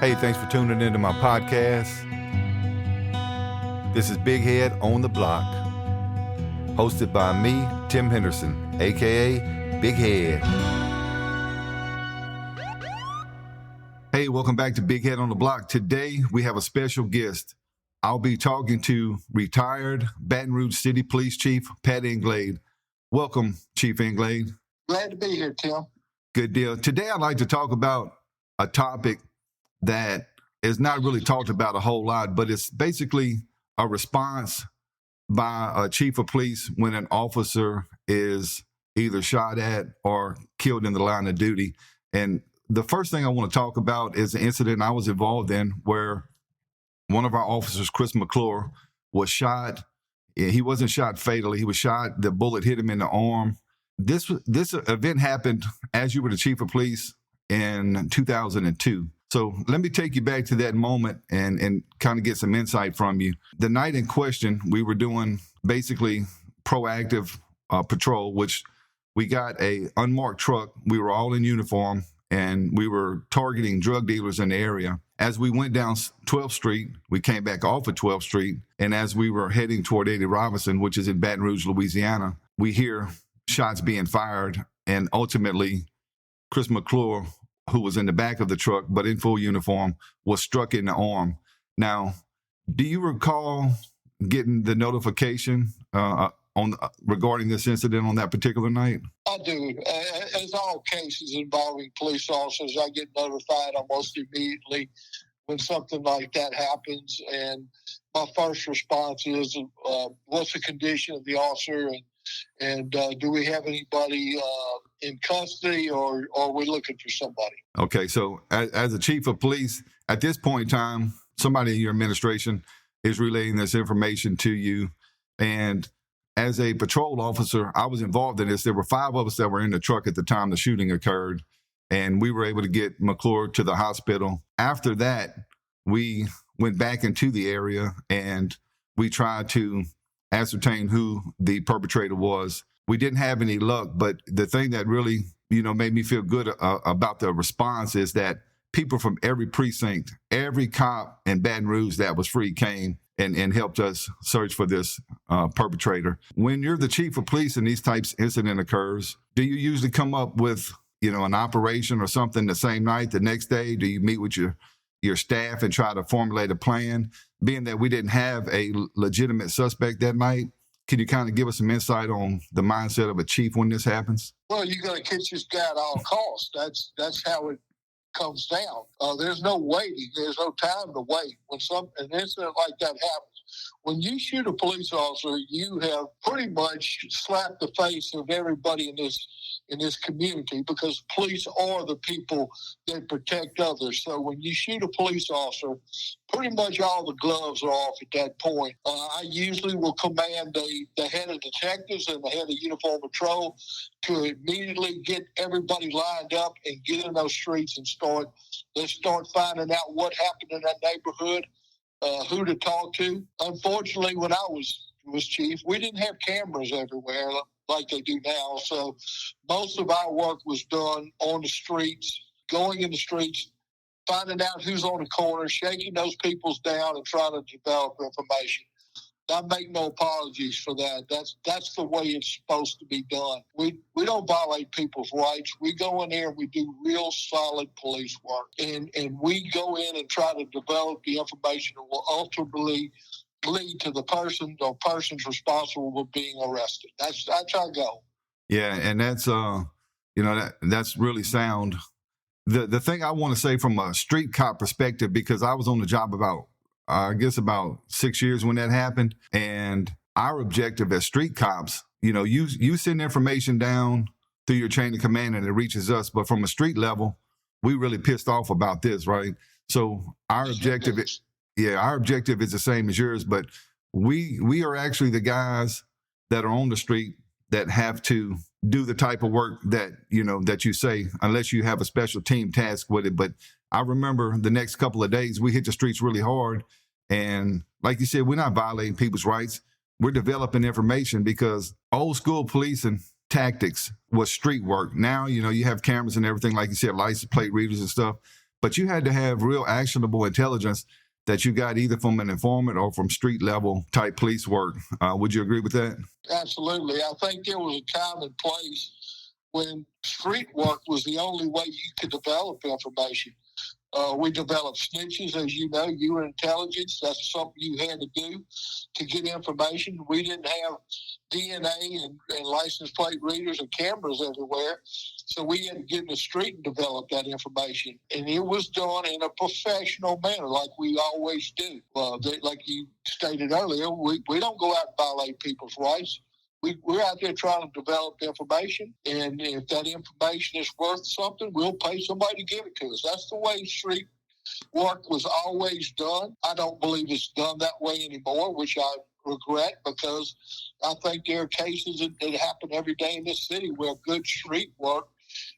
Hey, thanks for tuning into my podcast. This is Big Head on the Block, hosted by me, Tim Henderson, aka Big Head. Hey, welcome back to Big Head on the Block. Today, we have a special guest. I'll be talking to retired Baton Rouge City Police Chief Pat Englade. Welcome, Chief Englade. Glad to be here, Tim. Good deal. Today, I'd like to talk about a topic that is not really talked about a whole lot, but it's basically a response by a chief of police when an officer is either shot at or killed in the line of duty. And the first thing I want to talk about is the incident I was involved in where one of our officers, Chris McClure, was shot. He wasn't shot fatally. He was shot. The bullet hit him in the arm. This event happened as you were the chief of police in 2002. So let me take you back to that moment and kind of get some insight from you. The night in question, we were doing basically proactive patrol, which we got a unmarked truck. We were all in uniform and we were targeting drug dealers in the area. As we went down 12th Street, we came back off of 12th Street. And as we were heading toward 80 Robinson, which is in Baton Rouge, Louisiana, we hear shots being fired. And ultimately, Chris McClure, who was in the back of the truck, but in full uniform, was struck in the arm. Now, do you recall getting the notification regarding this incident on that particular night? I do. As all cases involving police officers, I get notified almost immediately when something like that happens. And my first response is, what's the condition of the officer? And do we have anybody in custody, or are we looking for somebody? Okay, so as a chief of police, at this point in time, somebody in your administration is relaying this information to you. And as a patrol officer, I was involved in this. There were 5 of us that were in the truck at the time the shooting occurred, and we were able to get McClure to the hospital. After that, we went back into the area and we tried to ascertain who the perpetrator was. We didn't have any luck, but the thing that really, made me feel good about the response is that people from every precinct, every cop in Baton Rouge that was free came and helped us search for this perpetrator. When you're the chief of police and these types of incident occurs, do you usually come up with, an operation or something the same night, the next day? Do you meet with your staff and try to formulate a plan? Being that we didn't have a legitimate suspect that night, can you kind of give us some insight on the mindset of a chief when this happens? Well, you got to catch this guy at all costs. That's how it comes down. There's no waiting. There's no time to wait. When an incident like that happens, when you shoot a police officer, you have pretty much slapped the face of everybody in this community, because police are the people that protect others. So when you shoot a police officer, pretty much all the gloves are off at that point. I usually will command the head of detectives and the head of uniform patrol to immediately get everybody lined up and get in those streets and let's start finding out what happened in that neighborhood, who to talk to. Unfortunately, when I was chief, we didn't have cameras everywhere like they do now. So most of our work was done on the streets, going in the streets, finding out who's on the corner, shaking those people down and trying to develop information. I make no apologies for that. That's the way it's supposed to be done. We don't violate people's rights. We go in there and we do real solid police work. And we go in and try to develop the information that will ultimately lead to the person or persons responsible for being arrested. That's our goal. Yeah, and that's that's really sound. The thing I want to say from a street cop perspective, because I was on the job about 6 years when that happened, and our objective as street cops, you send information down through your chain of command and it reaches us, but from a street level, we really pissed off about this, right? So our objective is the same as yours, but we are actually the guys that are on the street that have to do the type of work that you say, unless you have a special team task with it. But I remember the next couple of days, we hit the streets really hard. And like you said, we're not violating people's rights. We're developing information, because old school policing tactics was street work. Now, you have cameras and everything, like you said, license plate readers and stuff. but you had to have real actionable intelligence that you got either from an informant or from street level type police work. Would you agree with that? Absolutely. I think there was a time and place when street work was the only way you could develop information. We developed snitches, as you know. You were intelligence. That's something you had to do to get information. We didn't have DNA and license plate readers and cameras everywhere. So we had to get in the street and develop that information. And it was done in a professional manner, like we always do. Like you stated earlier, we don't go out and violate people's rights. We're out there trying to develop information, and if that information is worth something, we'll pay somebody to give it to us. That's the way street work was always done. I don't believe it's done that way anymore, which I regret, because I think there are cases that happen every day in this city where good street work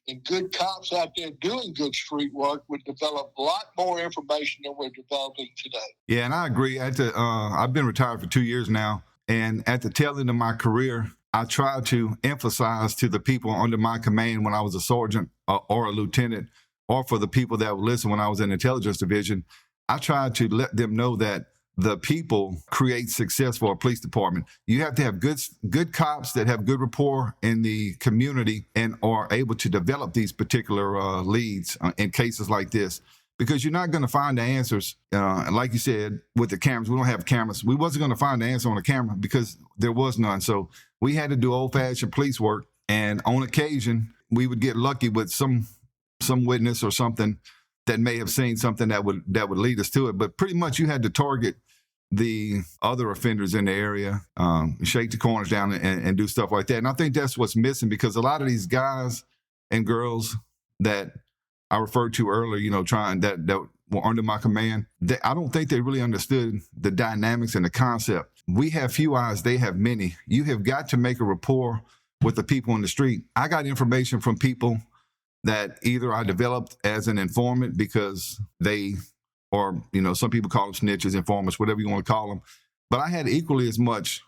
and good cops out there doing good street work would develop a lot more information than we're developing today. Yeah, and I agree. I've been retired for 2 years now. And at the tail end of my career, I tried to emphasize to the people under my command when I was a sergeant or a lieutenant, or for the people that would listen when I was in the intelligence division, I tried to let them know that the people create success for a police department. You have to have good cops that have good rapport in the community and are able to develop these particular leads in cases like this. Because you're not going to find the answers, like you said, with the cameras. We don't have cameras. We wasn't going to find the answer on the camera because there was none. So we had to do old-fashioned police work. And on occasion, we would get lucky with some witness or something that may have seen something that would lead us to it. But pretty much you had to target the other offenders in the area, shake the corners down and do stuff like that. And I think that's what's missing, because a lot of these guys and girls that I referred to earlier, that were under my command, I don't think they really understood the dynamics and the concept. We have few eyes, they have many. You have got to make a rapport with the people on the street. I got information from people that either I developed as an informant because they, or, some people call them snitches, informants, whatever you want to call them. But I had equally as much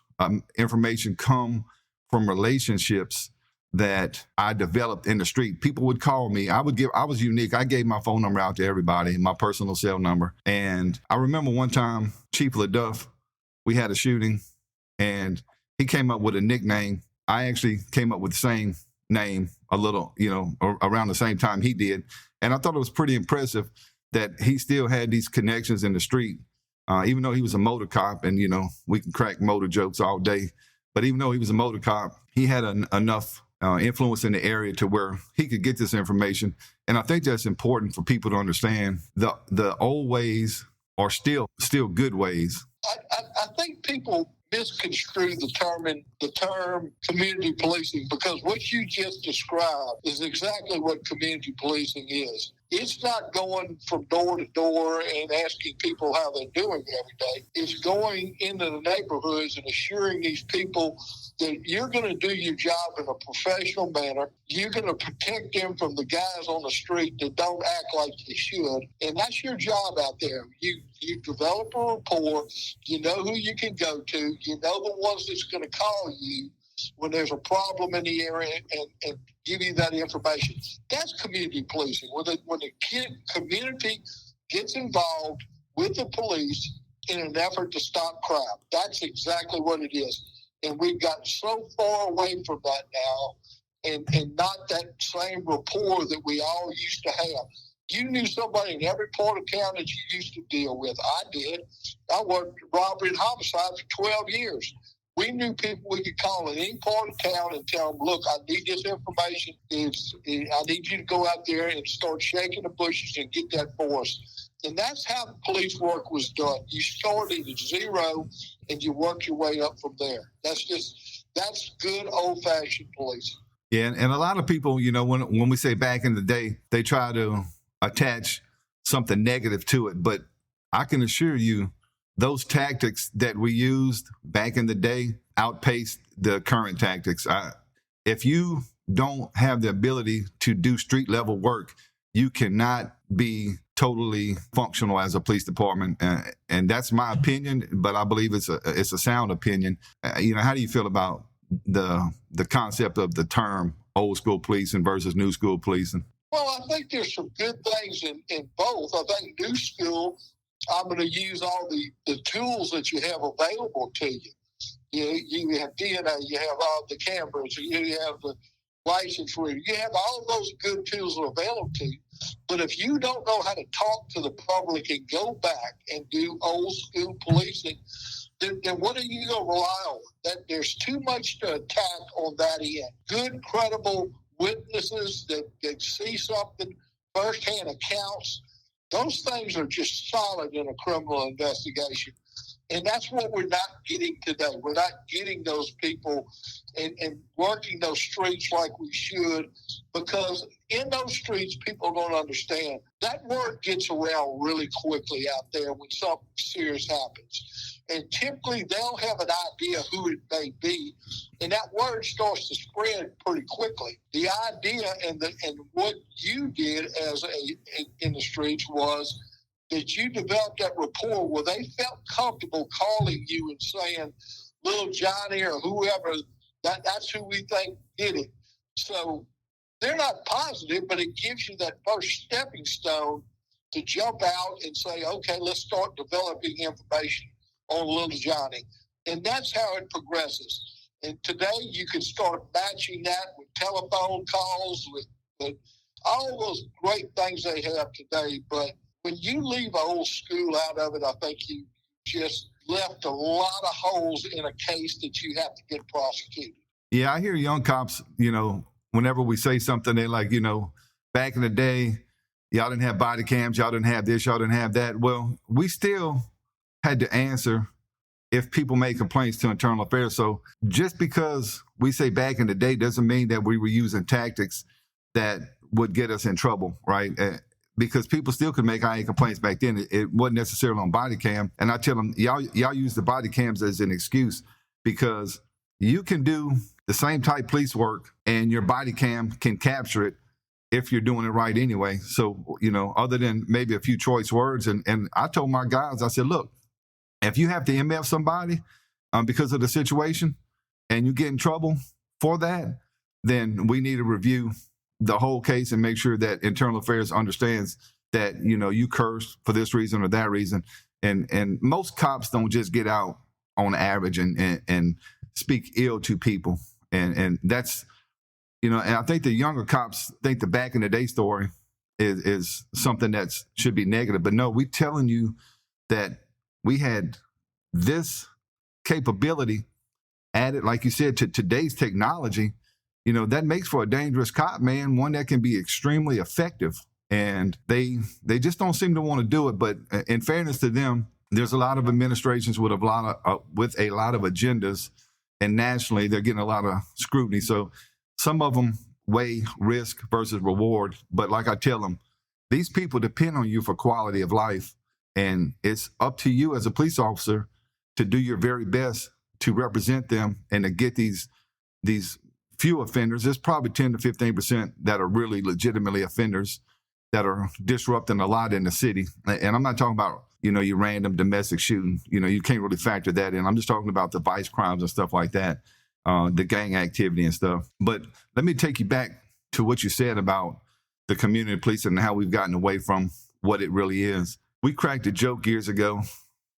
information come from relationships that I developed in the street. People would call me. I was unique. I gave my phone number out to everybody, my personal cell number. And I remember one time, Chief LaDuff, we had a shooting and he came up with a nickname. I actually came up with the same name a little, around the same time he did. And I thought it was pretty impressive that he still had these connections in the street, even though he was a motor cop and, we can crack motor jokes all day. But even though he was a motor cop, he had enough influence in the area to where he could get this information. And I think that's important for people to understand. The old ways are still good ways. I think people misconstrue the term community policing, because what you just described is exactly what community policing is. It's not going from door to door and asking people how they're doing every day. It's going into the neighborhoods and assuring these people that you're going to do your job in a professional manner. You're going to protect them from the guys on the street that don't act like they should. And that's your job out there. You develop a rapport. You know who you can go to. You know the ones that's going to call you when there's a problem in the area and give you that information. That's community policing. When the community gets involved with the police in an effort to stop crime, that's exactly what it is. And we've gotten so far away from that now, and not that same rapport that we all used to have. You knew somebody in every part of town that you used to deal with. I did. I worked robbery and homicide for 12 years. We knew people we could call in any part of town and tell them, look, I need this information. I need you to go out there and start shaking the bushes and get that for us. And that's how the police work was done. You started at zero and you work your way up from there. That's good old-fashioned policing. Yeah, and a lot of people, when we say back in the day, they try to attach something negative to it. But I can assure you, those tactics that we used back in the day outpaced the current tactics. If you don't have the ability to do street level work, you cannot be totally functional as a police department. And that's my opinion, but I believe it's a sound opinion. How do you feel about the concept of the term old school policing versus new school policing? Well, I think there's some good things in both. I think new school, I'm going to use all the tools that you have available to you. You have DNA, you have all the cameras, you have the license reader, you have all of those good tools available to you. But if you don't know how to talk to the public and go back and do old school policing, then what are you going to rely on? That there's too much to attack on that end. Good, credible witnesses that see something, firsthand accounts, those things are just solid in a criminal investigation. And that's what we're not getting today. We're not getting those people and working those streets like we should, because in those streets, people don't understand. That word gets around really quickly out there when something serious happens. And typically they'll have an idea who it may be, and that word starts to spread pretty quickly. The idea and what you did in the streets was that you developed that rapport where they felt comfortable calling you and saying, little Johnny or whoever, that's who we think did it. So they're not positive, but it gives you that first stepping stone to jump out and say, okay, let's start developing information on little Johnny. And that's how it progresses. And today you can start matching that with telephone calls, with all those great things they have today. But when you leave old school out of it, I think you just left a lot of holes in a case that you have to get prosecuted. Yeah, I hear young cops, whenever we say something, they're like, back in the day, y'all didn't have body cams, y'all didn't have this, y'all didn't have that. Well, we still had to answer if people made complaints to internal affairs. So just because we say back in the day doesn't mean that we were using tactics that would get us in trouble, right? Because people still could make IA complaints back then. It wasn't necessarily on body cam. And I tell them, y'all use the body cams as an excuse, because you can do the same type police work and your body cam can capture it if you're doing it right anyway. So, other than maybe a few choice words. And I told my guys, I said, look, if you have to MF somebody because of the situation and you get in trouble for that, then we need to review the whole case and make sure that internal affairs understands that, you cursed for this reason or that reason. And most cops don't just get out on average and speak ill to people. And that's, and I think the younger cops think the back in the day story is something that should be negative. But no, we telling you that we had this capability added, like you said, to today's technology. That makes for a dangerous cop, man, one that can be extremely effective. And they just don't seem to want to do it. But in fairness to them, there's a lot of administrations with a lot of agendas, and nationally they're getting a lot of scrutiny. So some of them weigh risk versus reward. But like I tell them, these people depend on you for quality of life, and it's up to you as a police officer to do your very best to represent them and to get these few offenders. There's probably 10 to 15% that are really legitimately offenders that are disrupting a lot in the city. And I'm not talking about, your random domestic shooting. You can't really factor that in. I'm just talking about the vice crimes and stuff like that, the gang activity and stuff. But let me take you back to what you said about the community policing and how we've gotten away from what it really is. We cracked a joke years ago,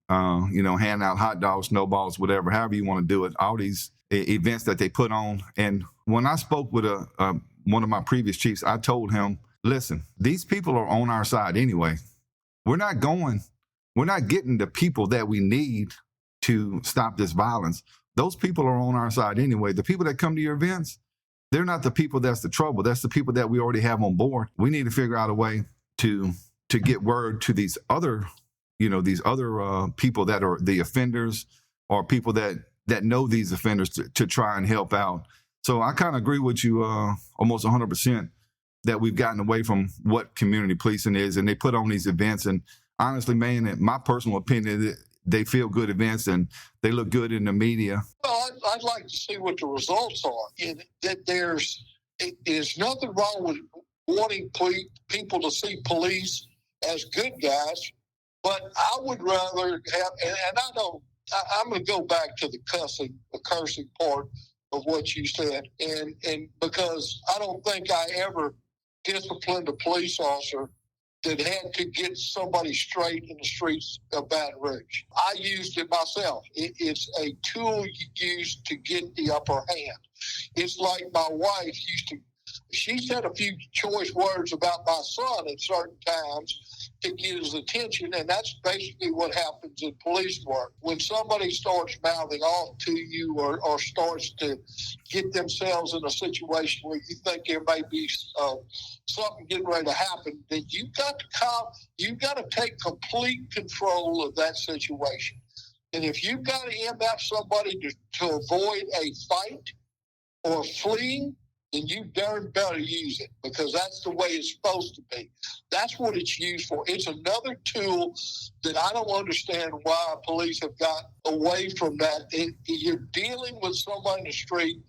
hand out hot dogs, snowballs, whatever, however you want to do it, all these events that they put on. And when I spoke with one of my previous chiefs, I told him, listen, these people are on our side anyway. We're not getting the people that we need to stop this violence. Those people are on our side anyway. The people that come to your events, they're not the people that's the trouble. That's the people that we already have on board. We need to figure out a way to get word to these other people that are the offenders, or people that know these offenders to try and help out. So I kind of agree with you almost 100% that we've gotten away from what community policing is, and they put on these events. And honestly, man, in my personal opinion, they feel good events and they look good in the media. Well, I'd like to see what the results are. And that there's nothing wrong with wanting people to see police as good guys, but I would rather have, and I'm going to go back to the cursing part of what you said, and because I don't think I ever disciplined a police officer that had to get somebody straight in the streets of Baton Rouge. I used it myself. It's a tool you use to get the upper hand. It's like my wife she said a few choice words about my son at certain times to get his attention, and that's basically what happens in police work. When somebody starts mouthing off to you or starts to get themselves in a situation where you think there may be something getting ready to happen, then you've got to take complete control of that situation. And if you've got to MF somebody to avoid a fight or fleeing, then you darn better use it, because that's the way it's supposed to be. That's what it's used for. It's another tool that I don't understand why police have got away from that. You're dealing with somebody in the street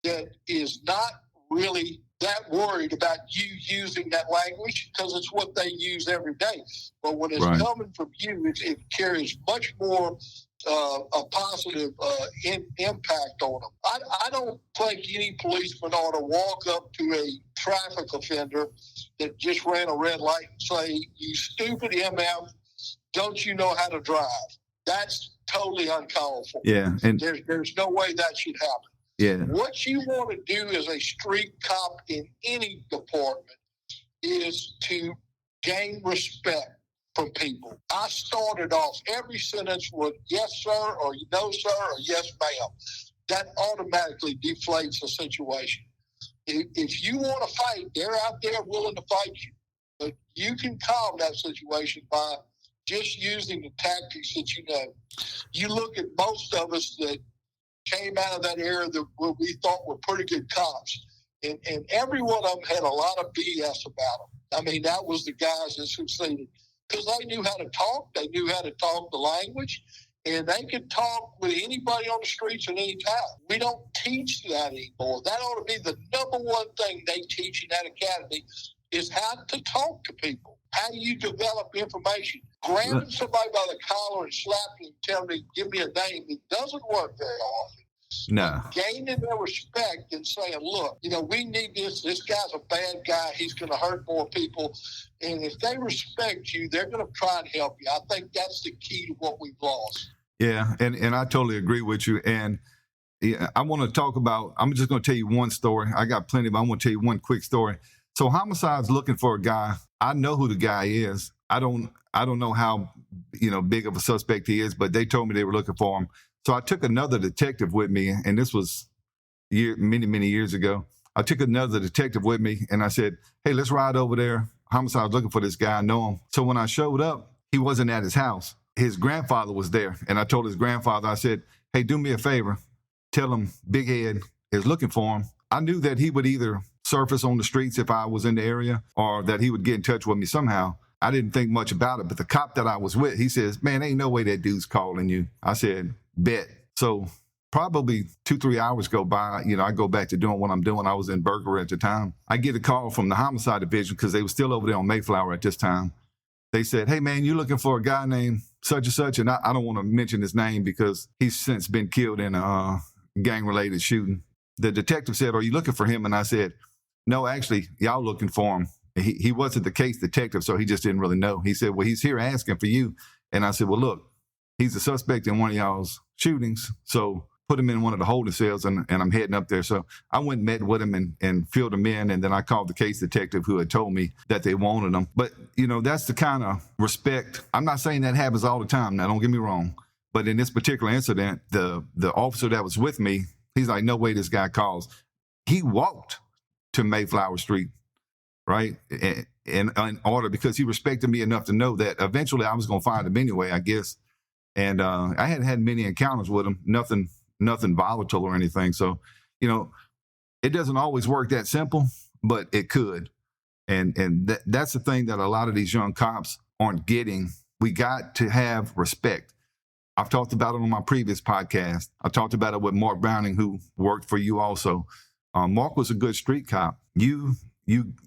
that is not really that worried about you using that language, because it's what they use every day. But when it's coming from you, it carries much more a positive impact on them. I don't think any policeman ought to walk up to a traffic offender that just ran a red light and say, "You stupid MF, don't you know how to drive?" That's totally uncalled for. Yeah, and there's no way that should happen. Yeah. What you want to do as a street cop in any department is to gain respect from people. I started off every sentence with "yes, sir," or "no, sir," or "yes, ma'am." That automatically deflates a situation. If you want to fight, they're out there willing to fight you. But you can calm that situation by just using the tactics that you know. You look at most of us that came out of that era where we thought were pretty good cops, and every one of them had a lot of BS about them. I mean, that was the guys that succeeded, because they knew how to talk. They knew how to talk the language, and they could talk with anybody on the streets at any time. We don't teach that anymore. That ought to be the number one thing they teach in that academy, is how to talk to people, how you develop information. Grabbing somebody by the collar and slapping and telling them, "Give me a name," it doesn't work very often. No. Gaining their respect and saying, "Look, we need this. This guy's a bad guy. He's going to hurt more people." And if they respect you, they're going to try and help you. I think that's the key to what we've lost. Yeah, and I totally agree with you. And yeah, I want to talk about, I'm just going to tell you one story. I got plenty, but I want to tell you one quick story. So Homicide's looking for a guy. I know who the guy is. I don't know how, big of a suspect he is, but they told me they were looking for him. So I took another detective with me, and this was many, many years ago. I took another detective with me, and I said, "Hey, let's ride over there. Homicide's looking for this guy. I know him." So when I showed up, he wasn't at his house. His grandfather was there, and I told his grandfather, I said, "Hey, do me a favor. Tell him Big Head is looking for him." I knew that he would either surface on the streets if I was in the area, or that he would get in touch with me somehow. I didn't think much about it, but the cop that I was with, he says, "Man, ain't no way that dude's calling you." I said, "Bet." So probably 2-3 hours go by. I go back to doing what I'm doing. I was in Burger at the time. I get a call from the homicide division, because they were still over there on Mayflower at this time. They said, "Hey, man, you looking for a guy named such and such?" And I don't want to mention his name because he's since been killed in a gang-related shooting. The detective said, "Are you looking for him?" And I said, "No, actually, y'all looking for him." He wasn't the case detective, so he just didn't really know. He said, "Well, he's here asking for you." And I said, "Well, look, he's a suspect in one of y'all's shootings, so put him in one of the holding cells, and I'm heading up there." So I went and met with him and filled him in, and then I called the case detective who had told me that they wanted him. But, that's the kind of respect. I'm not saying that happens all the time. Now, don't get me wrong. But in this particular incident, the officer that was with me, he's like, "No way this guy calls." He walked to Mayflower Street, right, in order, because he respected me enough to know that eventually I was going to find him anyway, I guess. And I hadn't had many encounters with him, nothing volatile or anything. So, it doesn't always work that simple, but it could. And that's the thing that a lot of these young cops aren't getting. We got to have respect. I've talked about it on my previous podcast. I talked about it with Mark Browning, who worked for you also. Mark was a good street cop. You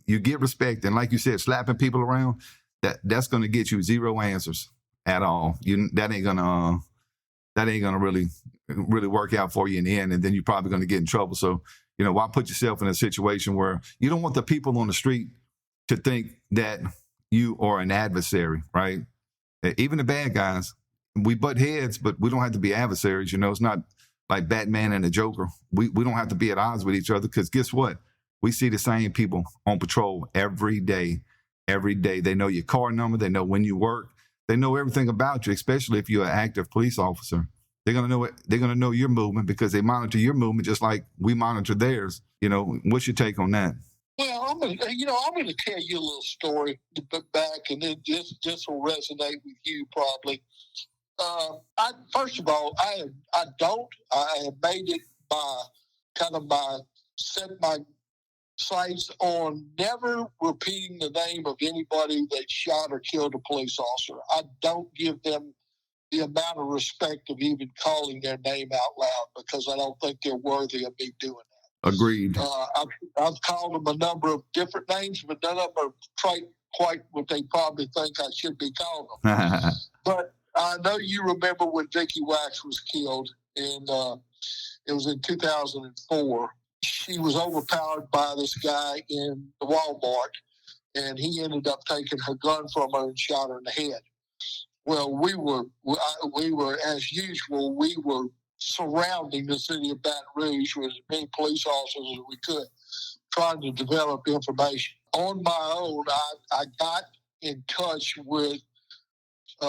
get respect, and like you said, slapping people around, that's going to get you zero answers at all. That ain't gonna really work out for you in the end, and then you're probably going to get in trouble. So, why put yourself in a situation where you don't want the people on the street to think that you are an adversary, right? Even the bad guys, we butt heads, but we don't have to be adversaries. It's not like Batman and the Joker. We don't have to be at odds with each other, because guess what? We see the same people on patrol every day. Every day. They know your car number. They know when you work. They know everything about you, especially if you're an active police officer. They're gonna know your movement, because they monitor your movement just like we monitor theirs. What's your take on that? Well, I'm gonna tell you a little story back, and then this will resonate with you probably. First of all, I have made it set my sights on never repeating the name of anybody that shot or killed a police officer. I don't give them the amount of respect of even calling their name out loud, because I don't think they're worthy of me doing that. Agreed. I've called them a number of different names, but none of them are quite what they probably think I should be calling them. But I know you remember when Vicky Wax was killed, and it was in 2004. She was overpowered by this guy in the Walmart, and he ended up taking her gun from her and shot her in the head. Well, we were as usual. We were surrounding the city of Baton Rouge with as many police officers as we could, trying to develop information. On my own, I got in touch with.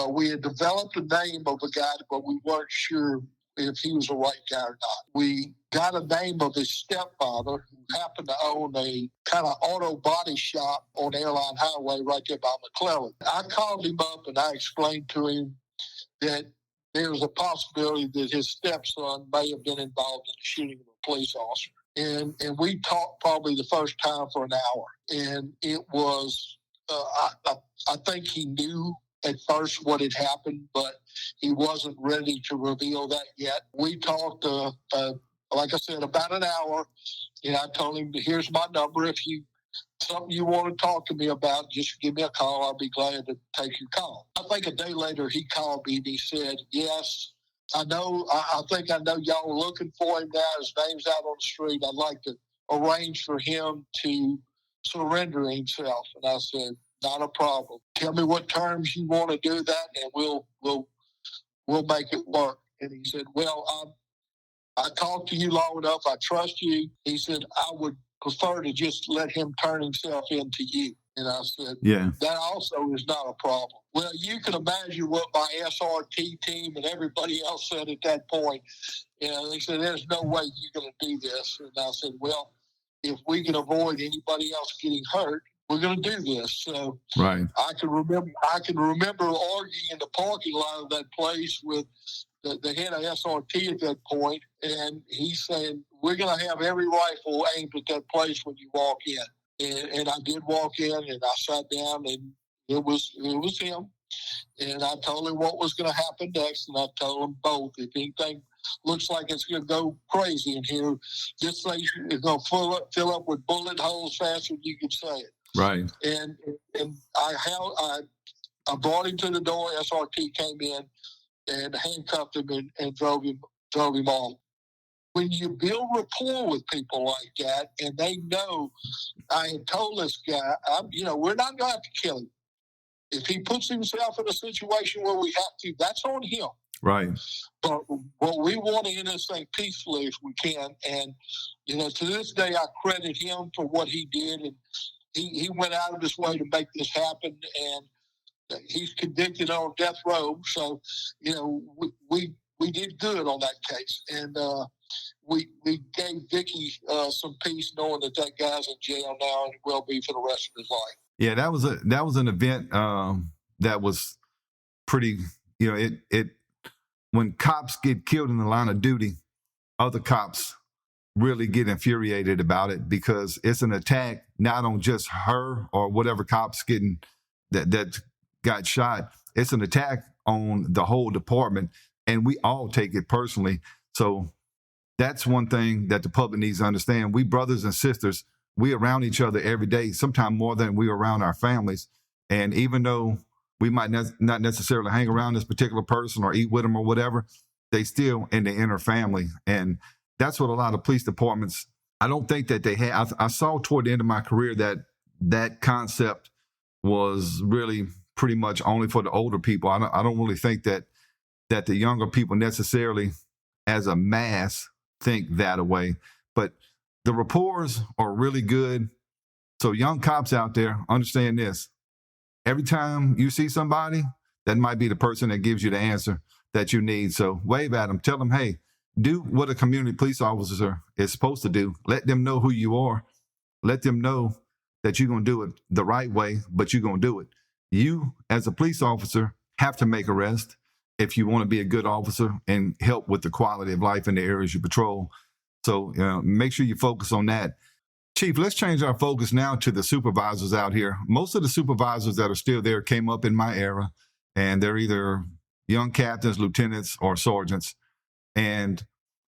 We had developed the name of a guy, but we weren't sure if he was the right guy or not. We got a name of his stepfather, who happened to own a kind of auto body shop on Airline Highway right there by McClellan. I called him up and I explained to him that there was a possibility that his stepson may have been involved in the shooting of a police officer. And we talked probably the first time for an hour. And it was, I think he knew at first what had happened, but he wasn't ready to reveal that yet. We talked, like I said, about an hour, and I told him, here's my number. If something you want to talk to me about, just give me a call. I'll be glad to take your call. I think a day later he called me and he said, yes, I know. I think I know y'all are looking for him now. His name's out on the street. I'd like to arrange for him to surrender himself. And I said, not a problem. Tell me what terms you want to do that, and we'll make it work. And he said, well, I talked to you long enough. I trust you. He said, I would prefer to just let him turn himself into you. And I said, yeah, that also is not a problem. Well, you can imagine what my SRT team and everybody else said at that point. They said, there's no way you're going to do this. And I said, well, if we can avoid anybody else getting hurt, we're going to do this. So right. I can remember arguing in the parking lot of that place with the head of SRT at that point, and he's saying, we're going to have every rifle aimed at that place when you walk in. And I did walk in, and I sat down, and it was him. And I told him what was going to happen next, and I told them both, if anything looks like it's going to go crazy in here, this thing is going to fill up with bullet holes faster than you can say it. Right. And I brought him to the door. SRT came in and handcuffed him and drove him off. When you build rapport with people like that, and they know, I had told this guy, we're not going to have to kill him. If he puts himself in a situation where we have to, that's on him. Right. But we want to end this thing peacefully if we can. And, to this day, I credit him for what he did. And he went out of his way to make this happen. And he's convicted on death row. So, we did good on that case. And we gave Vicky some peace knowing that guy's in jail now and will be for the rest of his life. Yeah, that was an event that was pretty, it when cops get killed in the line of duty, other cops really get infuriated about it, because it's an attack not on just her or whatever cops getting that got shot. It's an attack on the whole department, and we all take it personally. So that's one thing that the public needs to understand. We brothers and sisters, we around each other every day, sometimes more than we around our families. And even though we might not necessarily hang around this particular person or eat with them or whatever, they still in the inner family. And that's what a lot of police departments, I don't think that they had. I saw toward the end of my career that that concept was really pretty much only for the older people. I don't really think that the younger people necessarily, as a mass, think that way. But the rapports are really good. So young cops out there, understand this. Every time you see somebody, that might be the person that gives you the answer that you need. So wave at them. Tell them, hey, do what a community police officer is supposed to do. Let them know who you are. Let them know that you're going to do it the right way, but you're going to do it. You, as a police officer, have to make arrests if you want to be a good officer and help with the quality of life in the areas you patrol. So make sure you focus on that. Chief, let's change our focus now to the supervisors out here. Most of the supervisors that are still there came up in my era, and they're either young captains, lieutenants, or sergeants. And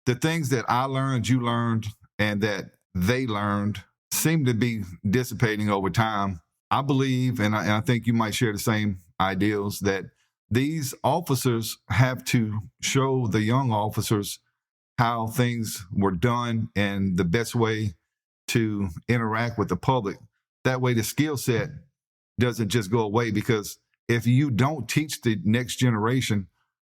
the things that I learned, you learned, and that they learned seem to be dissipating over time. I believe, and I think you might share the same ideals, that these officers have to show the young officers how things were done and the best way to interact with the public. That way the skill set doesn't just go away, because if you don't teach the next generation,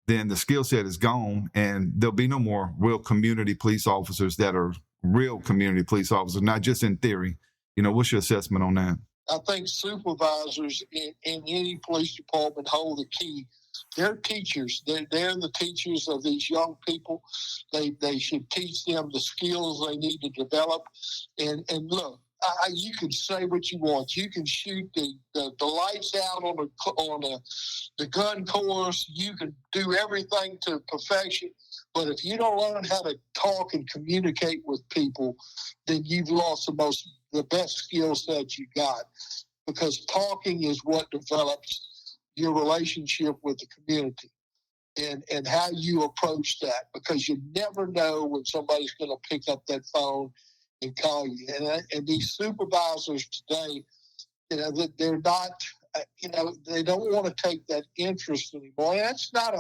then the skill set is gone and there'll be no more real community police officers that are real community police officers, not just in theory. What's your assessment on that? I think supervisors in any police department hold the key. They're teachers. They're the teachers of these young people. They should teach them the skills they need to develop. And look, you can say what you want. You can shoot the lights out on the gun course. You can do everything to perfection. But if you don't learn how to talk and communicate with people, then you've lost the best skill set you got, because talking is what develops your relationship with the community and how you approach that, because you never know when somebody's going to pick up that phone and call you. And these supervisors today, they're not, they don't want to take that interest anymore. And that's not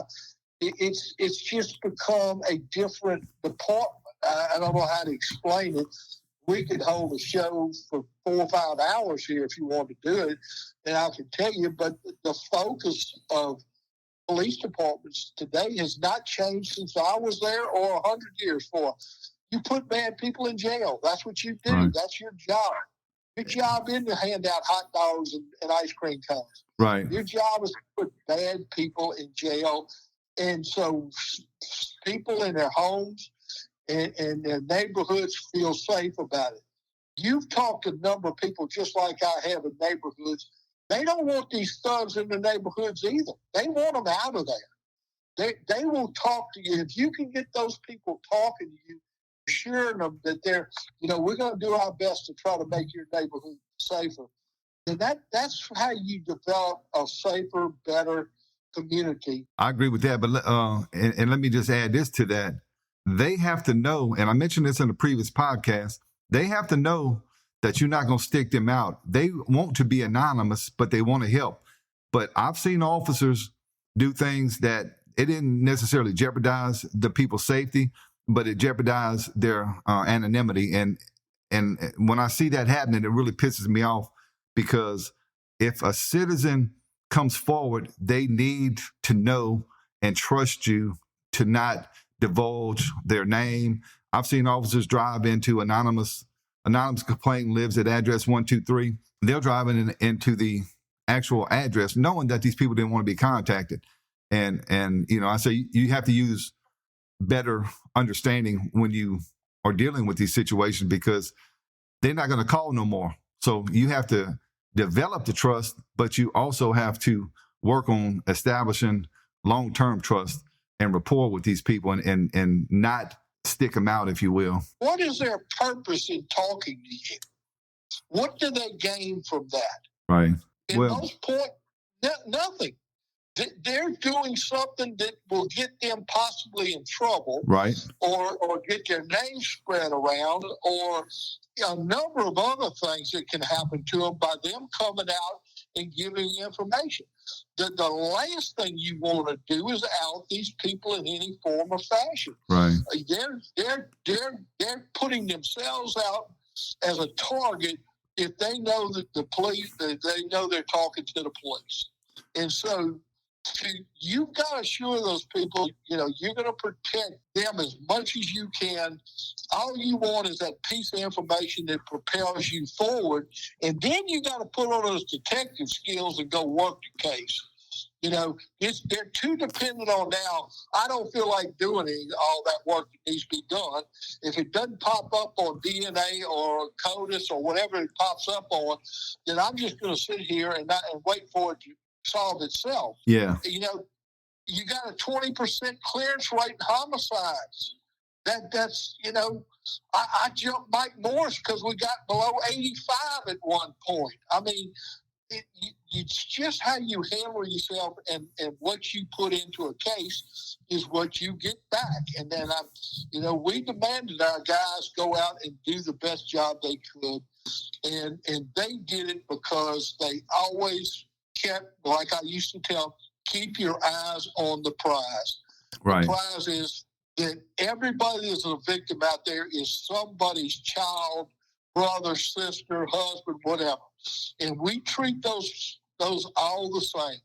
it's just become a different department. I don't know how to explain it. We could hold a show for 4 or 5 hours here if you want to do it, and I can tell you, but the focus of police departments today has not changed since I was there or 100 years for. You put bad people in jail. That's what you do. Right. That's your job. Your job isn't to hand out hot dogs and ice cream cones. Right. Your job is to put bad people in jail. And so people in their homes and their neighborhoods feel safe about it. You've talked to a number of people just like I have in neighborhoods. They don't want these thugs in the neighborhoods either. They want them out of there. They will talk to you. If you can get those people talking to you, assuring them that we're going to do our best to try to make your neighborhood safer, then that's how you develop a safer, better community. I agree with that, but and let me just add this to that. They have to know, and I mentioned this in the previous podcast, they have to know that you're not going to stick them out. They want to be anonymous, but they want to help. But I've seen officers do things that it didn't necessarily jeopardize the people's safety, but it jeopardized their anonymity. And when I see that happening, it really pisses me off, because if a citizen comes forward, they need to know and trust you to not divulge their name. I've seen officers drive into anonymous complaint lives at address 123. They're driving into the actual address, knowing that these people didn't want to be contacted. And I say you have to use better understanding when you are dealing with these situations, because they're not going to call no more. So you have to develop the trust, but you also have to work on establishing long-term trust and rapport with these people and not stick them out, if you will. What is their purpose in talking to you? What do they gain from that? Right. In most point, nothing. They're doing something that will get them possibly in trouble, right? Or get their name spread around, or a number of other things that can happen to them by them coming out and giving information. The last thing you want to do is out these people in any form or fashion. Right. They're putting themselves out as a target if they know that the police, they know they're talking to the police. And so you've got to assure those people, you're going to protect them as much as you can. All you want is that piece of information that propels you forward. And then you got to put on those detective skills and go work the case. They're too dependent on now. I don't feel like doing all that work that needs to be done. If it doesn't pop up on DNA or CODIS or whatever it pops up on, then I'm just going to sit here and wait for it to solve itself. Yeah. You got a 20% clearance rate in homicides. That's I jumped Mike Morris because we got below 85 at one point. I mean, it's just how you handle yourself and what you put into a case is what you get back. And then we demanded our guys go out and do the best job they could, and they did it because they always kept, like I used to tell, keep your eyes on the prize. Right. The prize is that everybody that's a victim out there is somebody's child, brother, sister, husband, whatever. And we treat those all the same.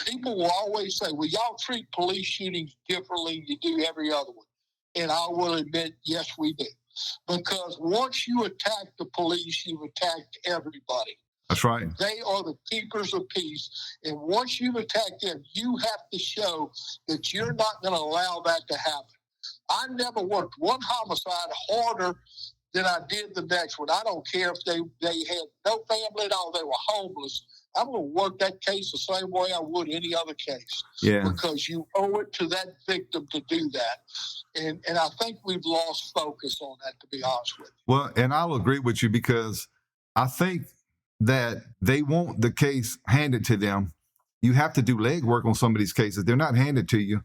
People will always say, well, y'all treat police shootings differently than you do every other one. And I will admit, yes, we do. Because once you attack the police, you've attacked everybody. That's right. They are the keepers of peace. And once you've attacked them, you have to show that you're not going to allow that to happen. I never worked one homicide harder than I did the next one. I don't care if they had no family at all, they were homeless. I'm going to work that case the same way I would any other case. Yeah. Because you owe it to that victim to do that. And I think we've lost focus on that, to be honest with you. Well, and I'll agree with you because I think that they want the case handed to them. You have to do legwork on some of these cases. They're not handed to you,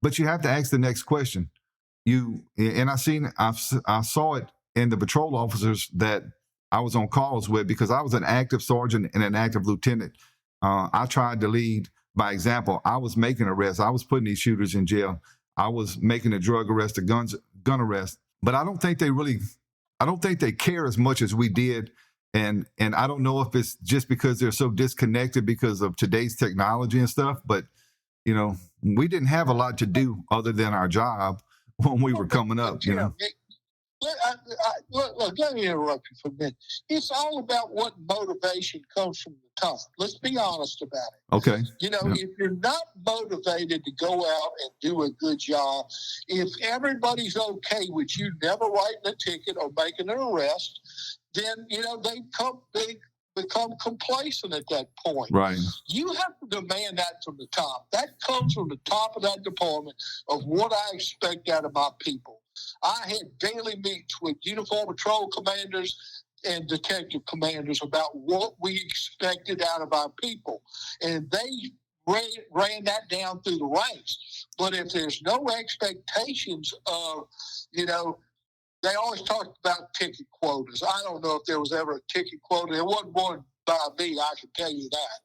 but you have to ask the next question. I saw it in the patrol officers that I was on calls with because I was an active sergeant and an active lieutenant. I tried to lead by example. I was making arrests. I was putting these shooters in jail. I was making a drug arrest, a gun arrest. But I don't think they care as much as we did. And I don't know if it's just because they're so disconnected because of today's technology and stuff. But, we didn't have a lot to do other than our job when we were coming up, Look, let me interrupt you for a minute. It's all about what motivation comes from the top. Let's be honest about it. Okay. If you're not motivated to go out and do a good job, if everybody's okay with you never writing a ticket or making an arrest, then, they become complacent at that point. Right. You have to demand that from the top. That comes from the top of that department of what I expect out of my people. I had daily meets with uniform patrol commanders and detective commanders about what we expected out of our people. And they ran that down through the ranks. But if there's no expectations of, they always talked about ticket quotas. I don't know if there was ever a ticket quota. There wasn't one by me, I can tell you that.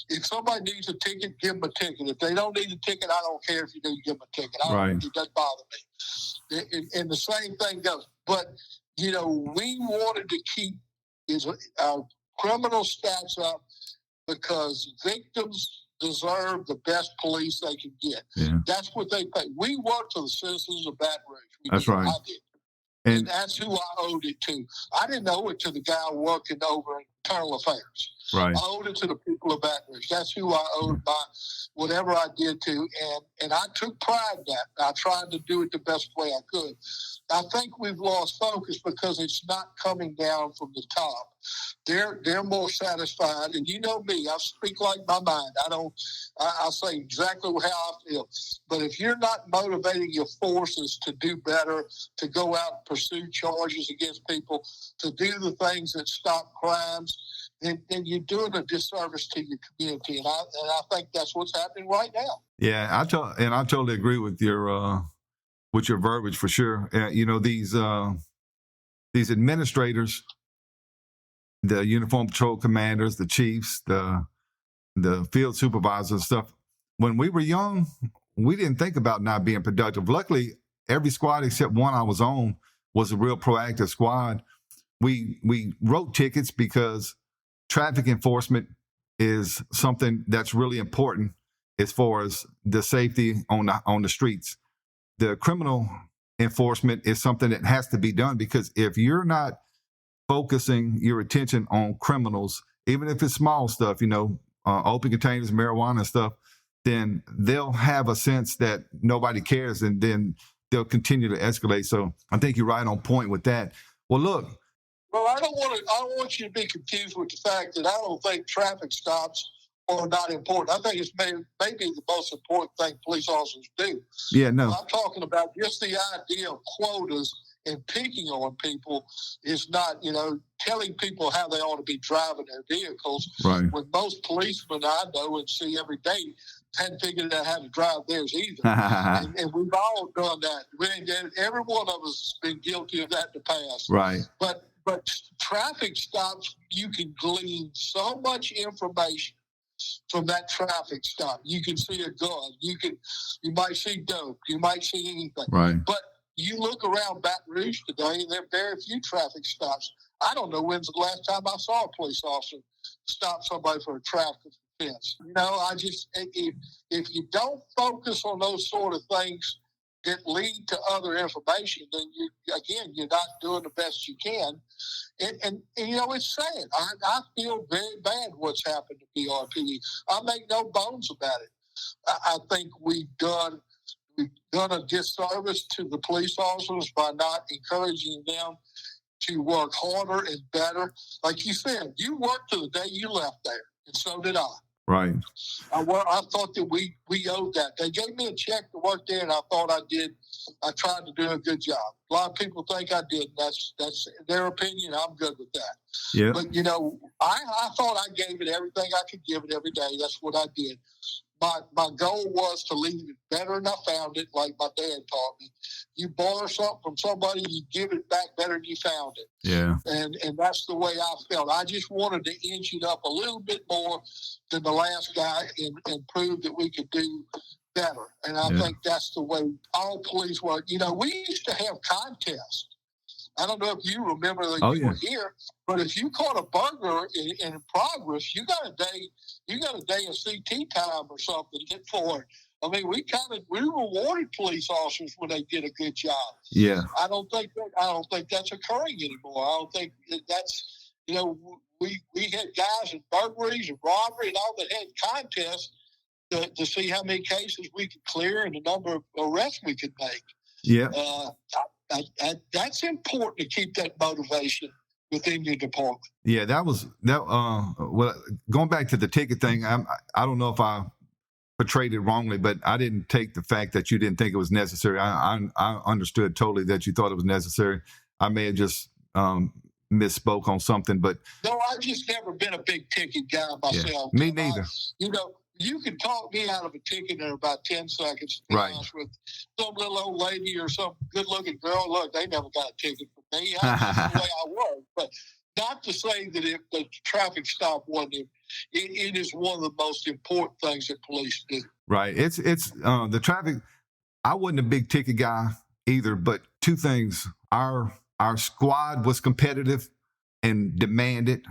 If somebody needs a ticket, give them a ticket. If they don't need a ticket, I don't care if you do, give them a ticket. It doesn't bother me. And the same thing goes. But, we wanted to keep our criminal stats up because victims deserve the best police they can get. Yeah. That's what they pay. We work for the citizens of Baton Rouge. That's right. I did. And that's who I owed it to. I didn't owe it to the guy working over in internal affairs. Right. I owed it to the people of Baton Rouge. That's who I owed my whatever I did to, and I took pride in that. I tried to do it the best way I could. I think we've lost focus because it's not coming down from the top. They're more satisfied, and you know me, I speak like my mind. I say exactly how I feel. But if you're not motivating your forces to do better, to go out and pursue charges against people, to do the things that stop crimes, then you're doing a disservice to your community, and I think that's what's happening right now. Yeah, I totally agree with your verbiage for sure. These administrators, the uniform patrol commanders, the chiefs, the field supervisors and stuff. When we were young, we didn't think about not being productive. Luckily, every squad except one I was on was a real proactive squad. we wrote tickets because traffic enforcement is something that's really important as far as the safety on the streets. The criminal enforcement is something that has to be done, because if you're not focusing your attention on criminals, even if it's small stuff, open containers, marijuana and stuff, then they'll have a sense that nobody cares, and then they'll continue to escalate. So I think you're right on point with that. Well, look. Well, I don't want you to be confused with the fact that I don't think traffic stops are not important. I think it's maybe the most important thing police officers do. Yeah, no. I'm talking about just the idea of quotas and picking on people is not, telling people how they ought to be driving their vehicles. Right. When most policemen I know and see every day hadn't figured out how to drive theirs either. and we've all done that. Every one of us has been guilty of that in the past. Right. But traffic stops, you can glean so much information from that traffic stop. You can see a gun. You might see dope. You might see anything. Right. But you look around Baton Rouge today, and there are very few traffic stops. I don't know when's the last time I saw a police officer stop somebody for a traffic offense. If you don't focus on those sort of things that lead to other information, then you're not doing the best you can. And it's sad. I feel very bad what's happened to BRPD. I make no bones about it. I think we've done a disservice to the police officers by not encouraging them to work harder and better. Like you said, you worked to the day you left there, and so did I. Right. I thought that we owed that. They gave me a check to work there, and I thought I did. I tried to do a good job. A lot of people think I did. That's their opinion. I'm good with that. Yeah. But I thought I gave it everything I could give it every day. That's what I did. My goal was to leave it better than I found it, like my dad taught me. You borrow something from somebody, you give it back better than you found it. Yeah. And that's the way I felt. I just wanted to inch it up a little bit more than the last guy and prove that we could do better. And I think that's the way all police work. We used to have contests. I don't know if you remember that you were here, but if you caught a burglar in progress, you got a day of CT time or something for it. I mean, we rewarded police officers when they did a good job. Yeah. I don't think that's occurring anymore. I don't think that's we had guys in burglaries and robbery and all that had contests to see how many cases we could clear and the number of arrests we could make. Yeah. That's important to keep that motivation within your department. Yeah, that. Well, going back to the ticket thing, I don't know if I portrayed it wrongly, but I didn't take the fact that you didn't think it was necessary. I understood totally that you thought it was necessary. I may have just misspoke on something, but no, I've just never been a big ticket guy myself. Yeah, me neither. You can talk me out of a ticket in about 10 seconds. To be honest with some little old lady or some good-looking girl. Look, they never got a ticket from me. That's the way I work. But not to say that if the traffic stop wasn't, it is one of the most important things that police do. Right. It's the traffic. I wasn't a big ticket guy either, but two things. Our squad was competitive and demanded.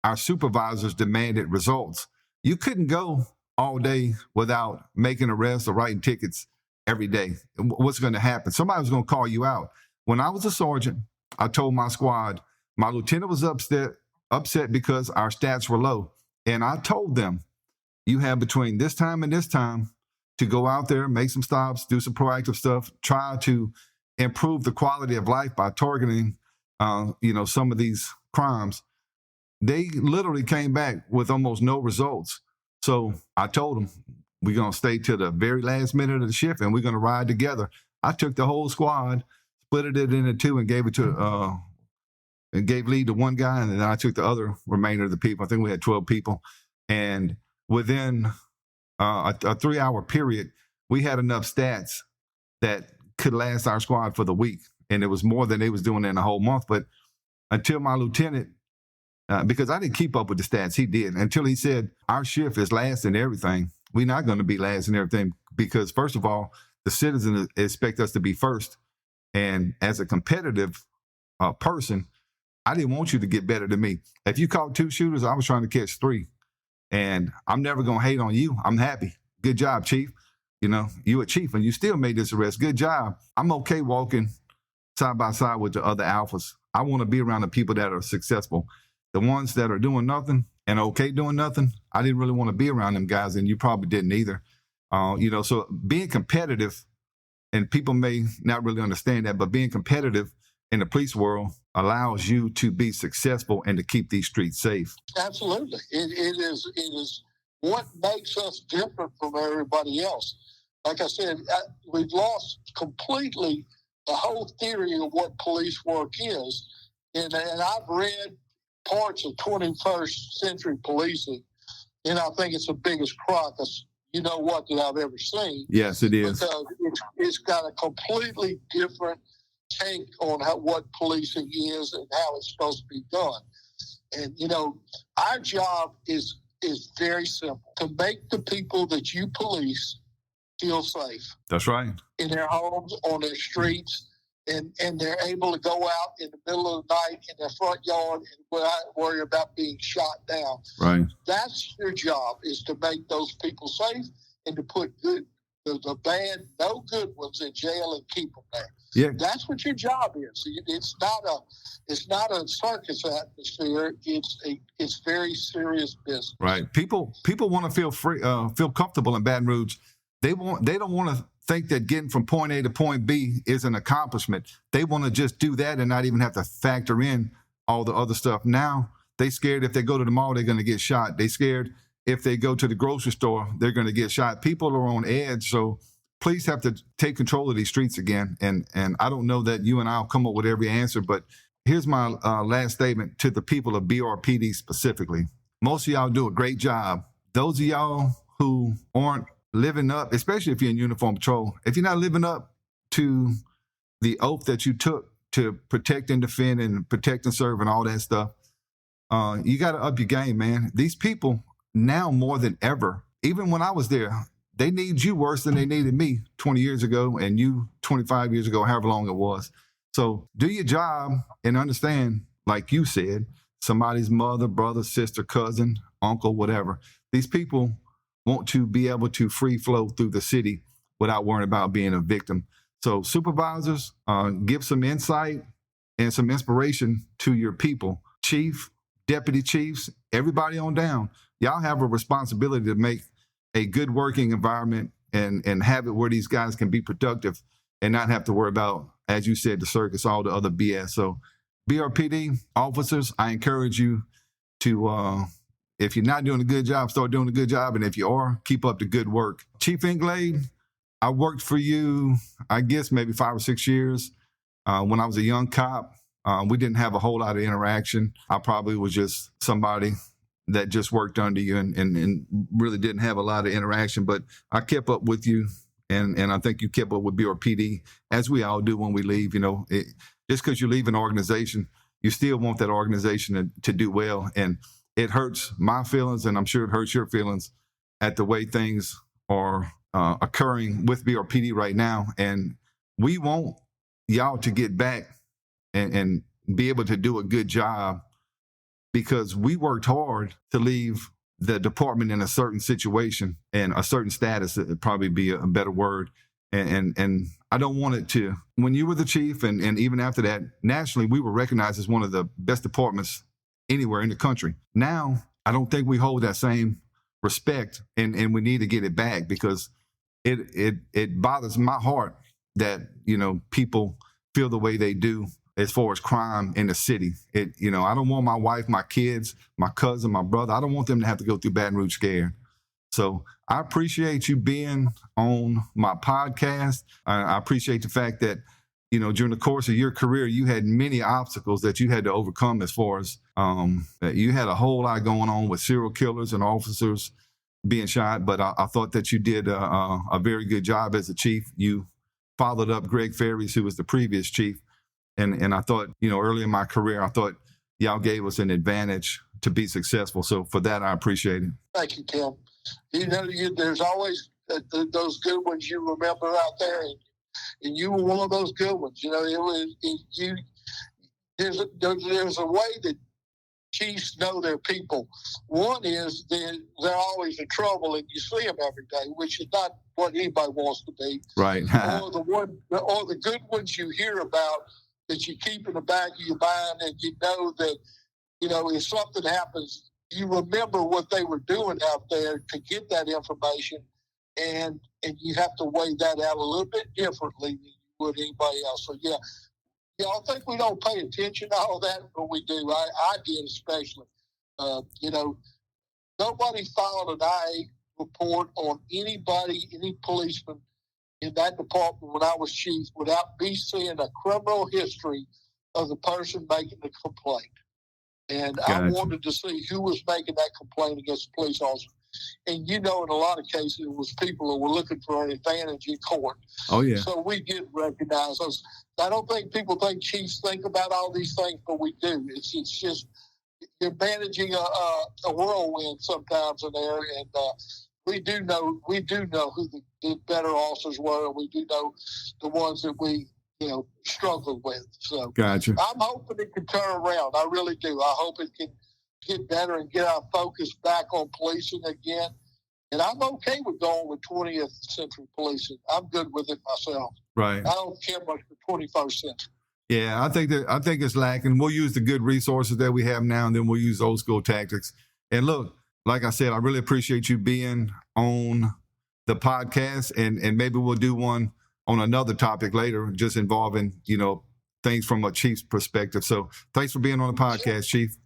Our supervisors demanded results. You couldn't go all day without making arrests or writing tickets every day. What's going to happen? Somebody was going to call you out. When I was a sergeant, I told my squad, my lieutenant was upset because our stats were low. And I told them, you have between this time and this time to go out there, make some stops, do some proactive stuff, try to improve the quality of life by targeting, some of these crimes. They literally came back with almost no results. So I told them, we're going to stay till the very last minute of the shift and we're going to ride together. I took the whole squad, split it into two and gave lead to one guy. And then I took the other remainder of the people. I think we had 12 people. And within a 3-hour period, we had enough stats that could last our squad for the week. And it was more than they was doing in a whole month. But until my lieutenant, because I didn't keep up with the stats, he did, until he said, our shift is last in everything. We're not going to be last in everything because, first of all, the citizens expect us to be first. And as a competitive person, I didn't want you to get better than me. If you caught 2 shooters, I was trying to catch 3. And I'm never going to hate on you. I'm happy. Good job, Chief. You a chief and you still made this arrest. Good job. I'm okay walking side by side with the other alphas. I want to be around the people that are successful. The ones that are doing nothing and okay doing nothing, I didn't really want to be around them guys, and you probably didn't either. So being competitive, and people may not really understand that, but being competitive in the police world allows you to be successful and to keep these streets safe. Absolutely. It is what makes us different from everybody else. Like I said, we've lost completely the whole theory of what police work is. And I've read parts of 21st century policing, and I think it's the biggest crock of what that I've ever seen. Yes, it is. Because it's got a completely different take on what policing is and how it's supposed to be done. And, our job is very simple: to make the people that you police feel safe. That's right. In their homes, on their streets, and they're able to go out in the middle of the night in their front yard and without worry about being shot down. Right. That's your job, is to make those people safe and to put the bad, no good ones in jail and keep them there. Yeah. That's what your job is. It's not a circus atmosphere. It's very serious business. Right. People want to feel free, feel comfortable in Baton Rouge. They don't want to think that getting from point A to point B is an accomplishment. They want to just do that and not even have to factor in all the other stuff. Now they scared if they go to the mall, they're going to get shot. They scared if they go to the grocery store, they're going to get shot. People are on edge. So police have to take control of these streets again. And I don't know that you and I'll come up with every answer, but here's my last statement to the people of BRPD specifically. Most of y'all do a great job. Those of y'all who aren't living up, especially if you're in uniform patrol, if you're not living up to the oath that you took to protect and defend and protect and serve and all that stuff, you got to up your game, man. These people now more than ever, even when I was there, they need you worse than they needed me 20 years ago and you 25 years ago, however long it was. So do your job and understand, like you said, somebody's mother, brother, sister, cousin, uncle, whatever. These people want to be able to free flow through the city without worrying about being a victim. So supervisors, give some insight and some inspiration to your people. Chief, deputy chiefs, everybody on down. Y'all have a responsibility to make a good working environment and have it where these guys can be productive and not have to worry about, as you said, the circus, all the other BS. So BRPD officers, I encourage you to, if you're not doing a good job, start doing a good job. And if you are, keep up the good work. Chief Englade, I worked for you, I guess maybe 5 or 6 years. When I was a young cop, we didn't have a whole lot of interaction. I probably was just somebody that just worked under you and really didn't have a lot of interaction. But I kept up with you, and I think you kept up with BRPD, as we all do when we leave. Just because you leave an organization, you still want that organization to do well. And it hurts my feelings, and I'm sure it hurts your feelings at the way things are occurring with BRPD right now. And we want y'all to get back and be able to do a good job, because we worked hard to leave the department in a certain situation and a certain status. It'd probably be a better word. And I don't want it to, when you were the chief and even after that, nationally, we were recognized as one of the best departments anywhere in the country. Now, I don't think we hold that same respect, and we need to get it back, because it bothers my heart that, people feel the way they do as far as crime in the city. I don't want my wife, my kids, my cousin, my brother, I don't want them to have to go through Baton Rouge scared. So I appreciate you being on my podcast. I appreciate the fact that, during the course of your career, you had many obstacles that you had to overcome, as far as you had a whole lot going on with serial killers and officers being shot. But I thought that you did a very good job as a chief. You followed up Greg Ferries, who was the previous chief. And I thought, early in my career, I thought y'all gave us an advantage to be successful. So for that, I appreciate it. Thank you, Tim. There's always those good ones you remember out there, and you were one of those good ones. there's a way that chiefs know their people. One is they're always in trouble, and you see them every day, which is not what anybody wants to be. Right. or the good ones you hear about that you keep in the back of your mind, and you know that if something happens, you remember what they were doing out there to get that information, and you have to weigh that out a little bit differently than you would anybody else. So yeah, I think we don't pay attention to all that, but we do. I did especially. Nobody filed an IA report on any policeman in that department when I was chief without me seeing a criminal history of the person making the complaint. And Gotcha. I wanted to see who was making that complaint against the police officer. And in a lot of cases, it was people who were looking for an advantage in court. Oh, yeah. So we did recognize those. I don't think people think chiefs think about all these things, but we do. It's just you're managing a whirlwind sometimes in there, and we do know who the better officers were, and we do know the ones that we struggled with. So Gotcha. I'm hoping it can turn around. I really do. I hope it can get better and get our focus back on policing again. And I'm okay with going with 20th century policing. I'm good with it myself. Right. I don't care much for 21st century. Yeah, I think it's lacking. We'll use the good resources that we have now, and then we'll use old school tactics. And look, like I said, I really appreciate you being on the podcast, and maybe we'll do one on another topic later, just involving, things from a chief's perspective. So thanks for being on the podcast, Chief.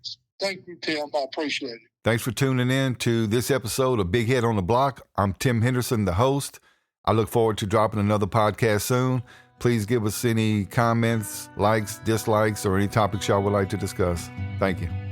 Thank you, Tim. I appreciate it. Thanks for tuning in to this episode of Big Head on the Block. I'm Tim Henderson, the host. I look forward to dropping another podcast soon. Please give us any comments, likes, dislikes, or any topics y'all would like to discuss. Thank you.